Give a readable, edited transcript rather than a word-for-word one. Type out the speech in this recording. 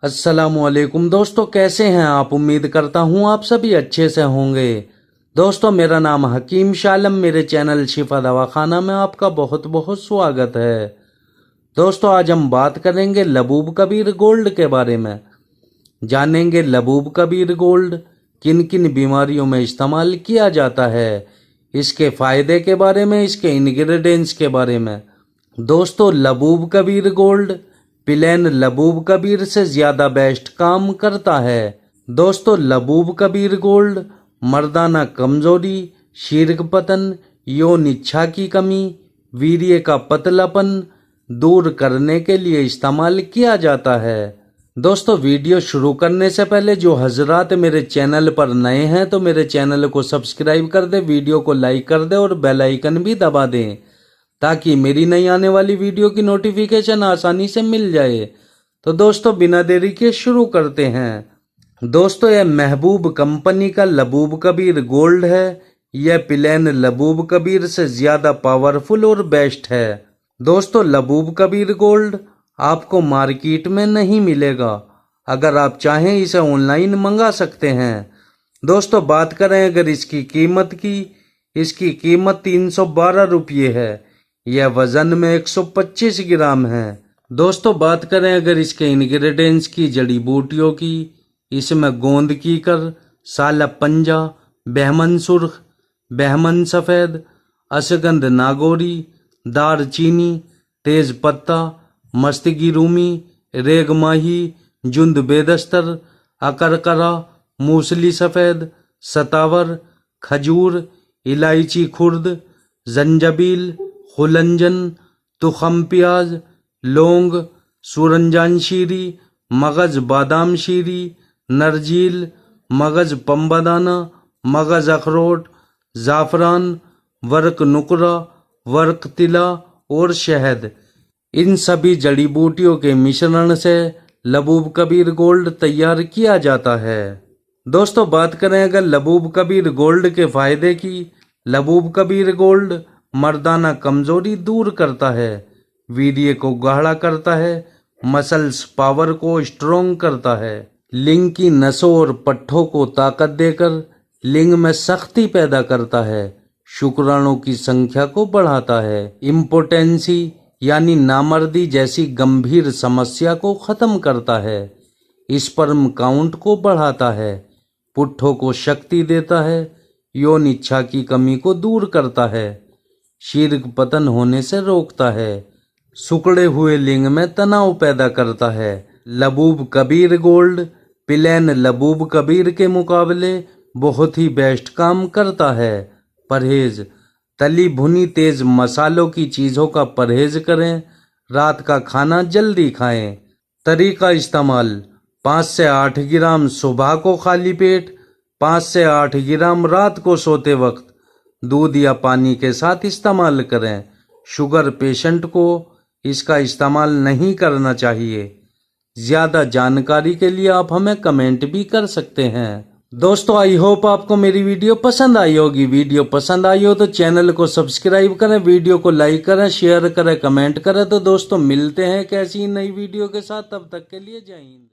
अस्सलामुअलैकुम दोस्तों, कैसे हैं आप। उम्मीद करता हूं आप सभी अच्छे से होंगे। दोस्तों, मेरा नाम हकीम शालम, मेरे चैनल शिफा दवाखाना में आपका बहुत बहुत स्वागत है। दोस्तों, आज हम बात करेंगे लबूब कबीर गोल्ड के बारे में। जानेंगे लबूब कबीर गोल्ड किन किन बीमारियों में इस्तेमाल किया जाता है, इसके फायदे के बारे में, इसके इंग्रेडिएंट्स के बारे में। दोस्तों, लबूब कबीर गोल्ड प्लेन लबूब कबीर से ज्यादा बेस्ट काम करता है। दोस्तों, लबूब कबीर गोल्ड मर्दाना कमजोरी, शीर्क पतन, यौन इच्छा की कमी, वीर्य का पतलापन दूर करने के लिए इस्तेमाल किया जाता है। दोस्तों, वीडियो शुरू करने से पहले जो हजरात मेरे चैनल पर नए हैं तो मेरे चैनल को सब्सक्राइब कर दे, वीडियो को लाइक कर दे और बेल आइकन भी दबा दें ताकि मेरी नई आने वाली वीडियो की नोटिफिकेशन आसानी से मिल जाए। तो दोस्तों, बिना देरी के शुरू करते हैं। दोस्तों, यह महबूब कंपनी का लबूब कबीर गोल्ड है। यह प्लेन लबूब कबीर से ज्यादा पावरफुल और बेस्ट है। दोस्तों, लबूब कबीर गोल्ड आपको मार्केट में नहीं मिलेगा। अगर आप चाहें इसे ऑनलाइन मंगा सकते हैं। दोस्तों, बात करें अगर इसकी कीमत की, इसकी कीमत 312 रुपये है। यह वजन में 125 ग्राम है। दोस्तों, बात करें अगर इसके इंग्रेडिएंट्स की, जड़ी बूटियों की, इसमें गोंद की कर, साला पंजा, बहमन सुर्ख, बहमन सफ़ेद, अशगंध नागौरी, दार चीनी, तेज पत्ता, मस्तगी रूमी, रेग माही, जुंद बेदस्तर, अकरकरा, मूसली सफ़ेद, सतावर, खजूर, इलायची खुर्द, जंजबील, खुलंजन, तुखम प्याज, लौंग, सूरंजान शीरी, मगज बादाम शीरी, नरजील, मगज पंबादाना, मगज अखरोट, ज़ाफ़रान, वर्क नुकरा, वर्क तिला और शहद। इन सभी जड़ी बूटियों के मिश्रण से लबूब कबीर गोल्ड तैयार किया जाता है। दोस्तों, बात करें अगर लबूब कबीर गोल्ड के फायदे की, लबूब कबीर गोल्ड मर्दाना कमजोरी दूर करता है, वीर्य को गाढ़ा करता है, मसल्स पावर को स्ट्रोंग करता है, लिंग की नसों और पट्ठों को ताकत देकर लिंग में सख्ती पैदा करता है, शुक्राणु की संख्या को बढ़ाता है, इम्पोटेंसी यानी नामर्दी जैसी गंभीर समस्या को खत्म करता है, स्पर्म काउंट को बढ़ाता है, पुट्ठो को शक्ति देता है, यौन इच्छा की कमी को दूर करता है, शीर्क पतन होने से रोकता है, सुकड़े हुए लिंग में तनाव पैदा करता है। लबूब कबीर गोल्ड प्लेन लबूब कबीर के मुकाबले बहुत ही बेस्ट काम करता है। परहेज, तली भुनी तेज मसालों की चीज़ों का परहेज करें। रात का खाना जल्दी खाएं। तरीका इस्तेमाल, 5 से 8 ग्राम सुबह को खाली पेट, 5 से 8 ग्राम रात को सोते वक्त दूध या पानी के साथ इस्तेमाल करें। शुगर पेशेंट को इसका इस्तेमाल नहीं करना चाहिए। ज़्यादा जानकारी के लिए आप हमें कमेंट भी कर सकते हैं। दोस्तों, आई होप आपको मेरी वीडियो पसंद आई होगी। वीडियो पसंद आई हो तो चैनल को सब्सक्राइब करें, वीडियो को लाइक करें, शेयर करें, कमेंट करें। तो दोस्तों, मिलते हैं कैसी नई वीडियो के साथ, तब तक के लिए जय हिंद।